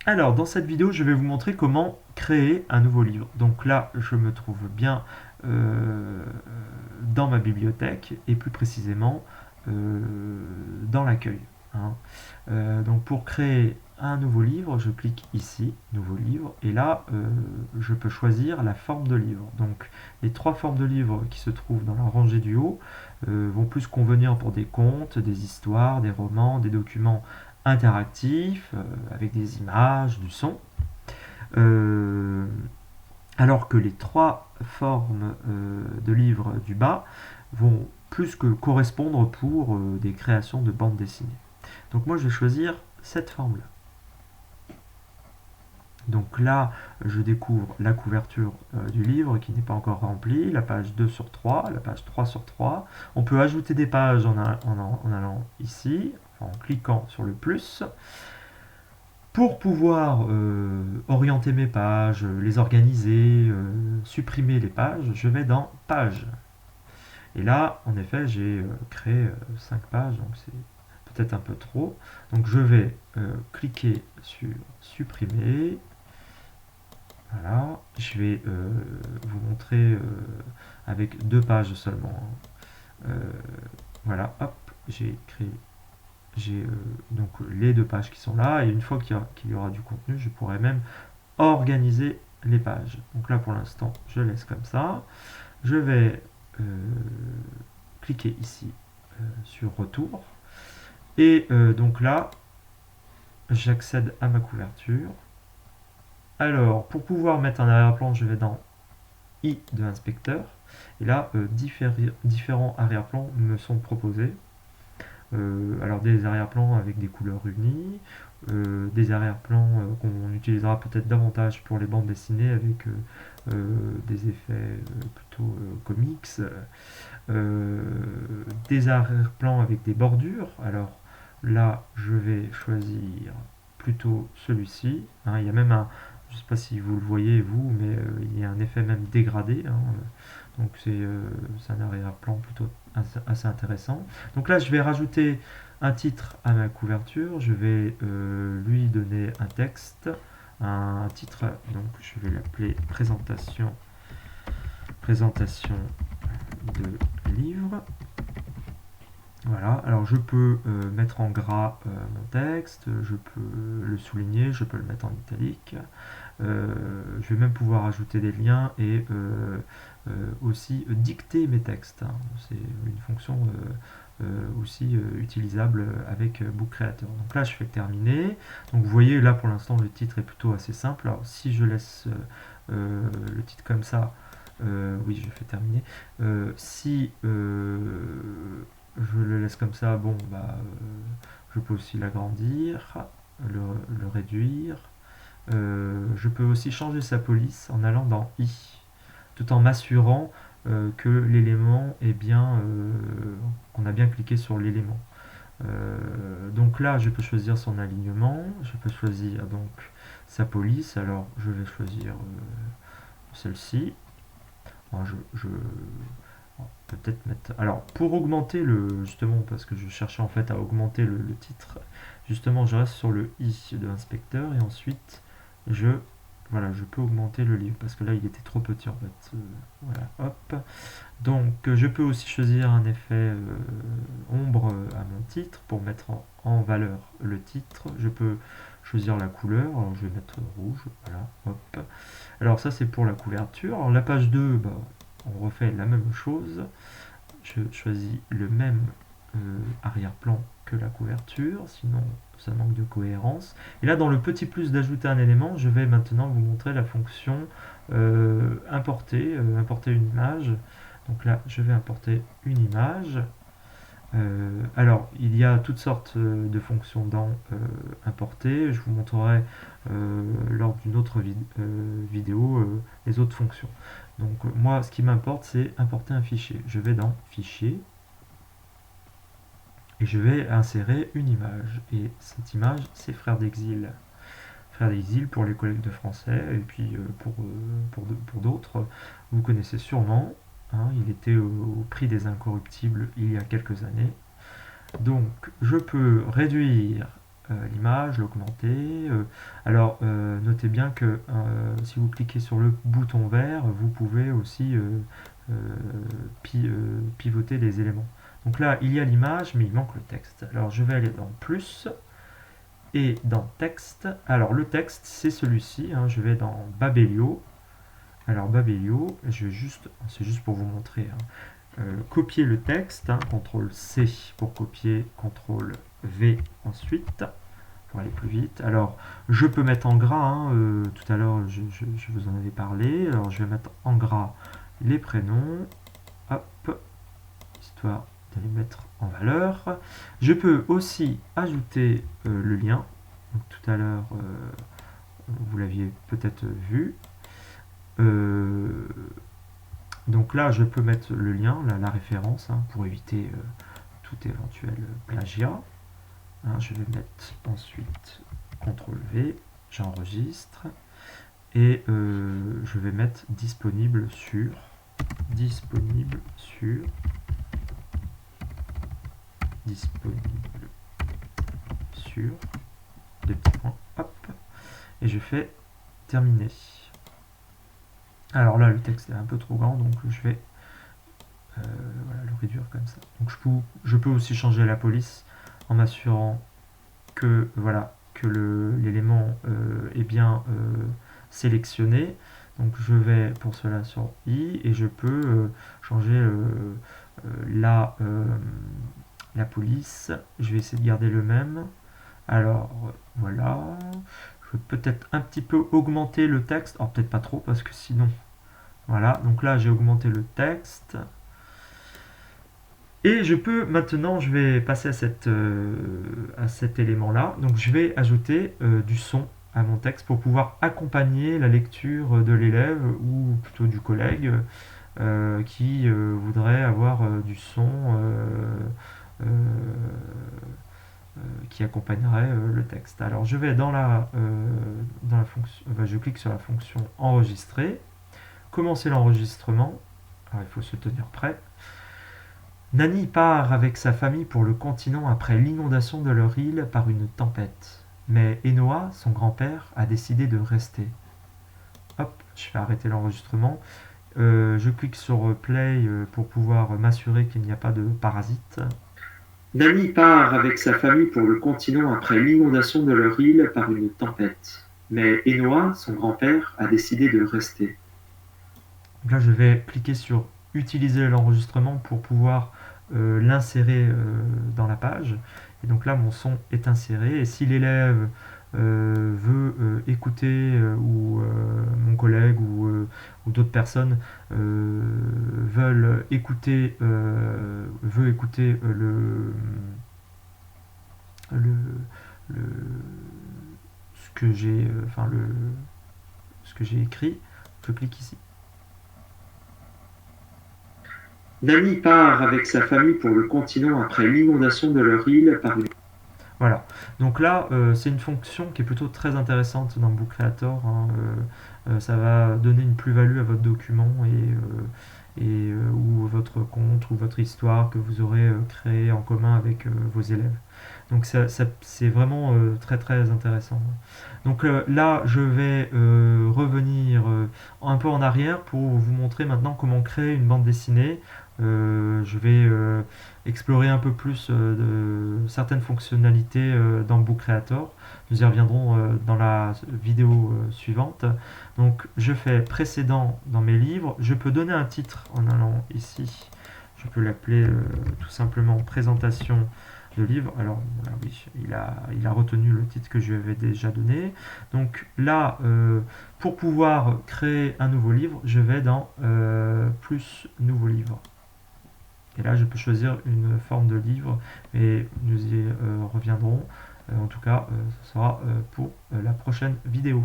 Alors, dans cette vidéo, je vais vous montrer comment créer un nouveau livre. Donc là, je me trouve bien euh, dans ma bibliothèque et plus précisément dans l'accueil, hein. Donc pour créer un nouveau livre, je clique ici, nouveau livre, et là, je peux choisir la forme de livre. Donc les trois formes de livres qui se trouvent dans la rangée du haut vont plus convenir pour des contes, des histoires, des romans, des documents interactif, avec des images, du son. Euh, alors que les trois formes de livres du bas vont plus que correspondre pour des créations de bandes dessinées. Donc moi je vais choisir cette forme-là. Donc là, je découvre la couverture du livre qui n'est pas encore remplie, la page 2 sur 3, la page 3 sur 3. On peut ajouter des pages en allant ici, en cliquant sur le plus. Pour pouvoir orienter mes pages, les organiser, supprimer les pages, je vais dans Pages. Et là, en effet, j'ai créé 5 pages, donc c'est peut-être un peu trop. Donc je vais cliquer sur Supprimer. Voilà, je vais vous montrer avec 2 pages seulement, hein. Voilà, hop, j'ai donc les 2 pages qui sont là, et une fois qu'il y aura du contenu, je pourrai même organiser les pages. Donc là pour l'instant je laisse comme ça. Je vais euh, cliquer ici sur retour, et donc là j'accède à ma couverture. Alors pour pouvoir mettre un arrière-plan, je vais dans I de inspecteur, et là différents arrière-plans me sont proposés. Alors des arrière-plans avec des couleurs unies, des arrière-plans qu'on utilisera peut-être davantage pour les bandes dessinées avec des effets plutôt comics, euh, des arrière-plans avec des bordures. Alors là, je vais choisir plutôt celui-ci, hein. Il y a même un, je ne sais pas si vous le voyez vous, mais il y a un effet même dégradé, hein. Donc c'est un arrière-plan plutôt assez intéressant. Donc là, je vais rajouter un titre à ma couverture. Je vais lui donner un texte, un titre. Donc je vais l'appeler présentation de livre. Voilà, alors je peux mettre en gras mon texte, je peux le souligner, je peux le mettre en italique. Je vais même pouvoir ajouter des liens et aussi dicter mes textes, hein. C'est une fonction aussi utilisable avec Book Creator. Donc là, je fais terminer. Donc vous voyez, là pour l'instant, le titre est plutôt assez simple. Alors si je laisse le titre comme ça, oui, je fais terminer. Si je le laisse comme ça, bon, bah, je peux aussi l'agrandir, le réduire. Je peux aussi changer sa police en allant dans I, tout en m'assurant que l'élément est bien, qu'on a bien cliqué sur l'élément. Donc là, je peux choisir son alignement, je peux choisir donc sa police. Alors, je vais choisir celle-ci. Je peut-être mettre. Alors, pour augmenter le, justement, parce que je cherchais en fait à augmenter le titre, justement, je reste sur le I de l'inspecteur, et ensuite je voilà, je peux augmenter le livre parce que là il était trop petit en fait. Voilà, hop. Donc je peux aussi choisir un effet ombre à mon titre pour mettre en valeur le titre. Je peux choisir la couleur, alors je vais mettre rouge, voilà, hop. Alors ça c'est pour la couverture. Alors la page 2, bah, on refait la même chose. Je choisis le même arrière-plan que la couverture, sinon ça manque de cohérence. Et là, dans le petit plus d'ajouter un élément, je vais maintenant vous montrer la fonction importer une image. Donc là, je vais importer une image. Alors, il y a toutes sortes de fonctions dans importer. Je vous montrerai lors d'une autre vidéo les autres fonctions. Donc moi, ce qui m'importe, c'est importer un fichier. Je vais dans Fichier et je vais insérer une image. Et cette image, c'est Frères d'Exil. Frères d'Exil pour les collègues de français, et puis pour d'autres, vous connaissez sûrement, hein. Il était au prix des Incorruptibles il y a quelques années. Donc je peux réduire l'image, l'augmenter. Alors, notez bien que si vous cliquez sur le bouton vert, vous pouvez aussi pivoter les éléments. Donc là, il y a l'image, mais il manque le texte. Alors, je vais aller dans Plus et dans Texte. Alors, le texte, c'est celui-ci. Hein, je vais dans Babelio. Alors, Babelio, c'est juste pour vous montrer. Hein. Copier le texte, hein, CTRL-C pour copier, CTRL-V ensuite, pour aller plus vite. Alors, je peux mettre en gras, hein, tout à l'heure, je vous en avais parlé. Alors, je vais mettre en gras les prénoms, hop, histoire de les mettre en valeur. Je peux aussi ajouter le lien. Donc, tout à l'heure, vous l'aviez peut-être vu. Donc là, je peux mettre le lien, la référence, hein, pour éviter tout éventuel plagiat. Hein, je vais mettre ensuite CTRL-V, j'enregistre, et je vais mettre disponible sur, disponible sur, deux petits points, hop, et je fais terminer. Alors là, le texte est un peu trop grand, donc je vais voilà, le réduire comme ça. Donc je peux aussi changer la police en m'assurant que voilà que l'élément est bien sélectionné. Donc je vais pour cela sur I et je peux changer la police. Je vais essayer de garder le même. Alors voilà. Je peux peut-être un petit peu augmenter le texte. Alors peut-être pas trop parce que sinon... Voilà, donc là j'ai augmenté le texte. Et je peux maintenant, je vais passer à cet élément-là. Donc je vais ajouter du son à mon texte pour pouvoir accompagner la lecture de l'élève ou plutôt du collègue qui voudrait avoir du son qui accompagnerait le texte. Alors je vais dans la fonction, je clique sur la fonction enregistrer, commencer l'enregistrement. Alors il faut se tenir prêt. Nani part avec sa famille pour le continent après l'inondation de leur île par une tempête. Mais Enoa, son grand-père, a décidé de rester. Hop, je vais arrêter l'enregistrement. Je clique sur Play pour pouvoir m'assurer qu'il n'y a pas de parasites. Nani part avec sa famille pour le continent après l'inondation de leur île par une tempête. Mais Enoa, son grand-père, a décidé de rester. Donc là, je vais cliquer sur Utiliser l'enregistrement pour pouvoir l'insérer dans la page. Et donc là, mon son est inséré. Et si l'élève veut écouter, ou mon collègue ou d'autres personnes veulent écouter, veut écouter le ce que j'ai ce que j'ai écrit, je clique ici. Nani part avec sa famille pour le continent après l'inondation de leur île par une... Voilà, donc là c'est une fonction qui est plutôt très intéressante dans Book Creator, hein. Ça va donner une plus-value à votre document ou votre compte ou votre histoire que vous aurez créé en commun avec vos élèves. Donc c'est vraiment très très intéressant. Donc là je vais revenir un peu en arrière pour vous montrer maintenant comment créer une bande dessinée. Je vais explorer un peu plus de certaines fonctionnalités dans Book Creator. Nous y reviendrons dans la vidéo suivante. Donc je fais précédent dans mes livres. Je peux donner un titre en allant ici. Je peux l'appeler tout simplement présentation de livre. Alors voilà, oui, il a retenu le titre que je lui avais déjà donné. Donc là, pour pouvoir créer un nouveau livre, je vais dans plus nouveau livre. Et là, je peux choisir une forme de livre, et nous y reviendrons. En tout cas, ce sera pour la prochaine vidéo.